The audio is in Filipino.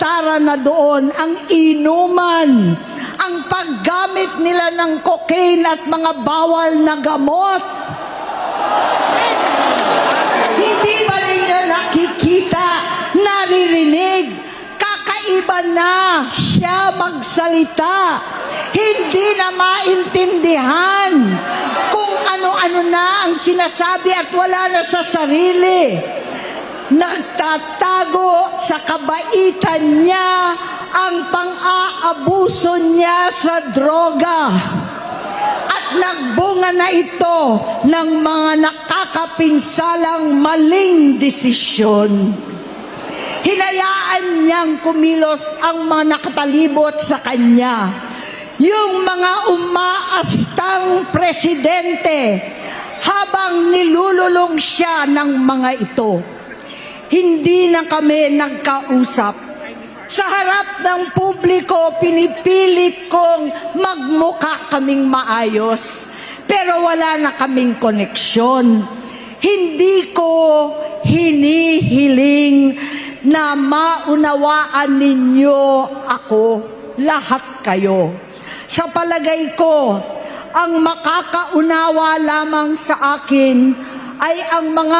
alintara na doon ang inuman, ang paggamit nila ng cocaine at mga bawal na gamot. Hindi ba ninyo nakikita, naririnig? Kakaiba na siya magsalita. Hindi na maintindihan kung ano-ano na ang sinasabi at wala na sa sarili. Nagtatago sa kabaitan niya ang pang-aabuso niya sa droga. At nagbunga na ito ng mga nakakapinsalang maling desisyon. Hinayaan niyang kumilos ang mga nakatalibot sa kanya. Yung mga umaastang presidente habang nilululong siya ng mga ito. Hindi na kami nagkausap. Sa harap ng publiko, pinipilit kong magmukha kaming maayos. Pero wala na kaming koneksyon. Hindi ko hinihiling na maunawaan ninyo ako, lahat kayo. Sa palagay ko, ang makakaunawa lamang sa akin ay ang mga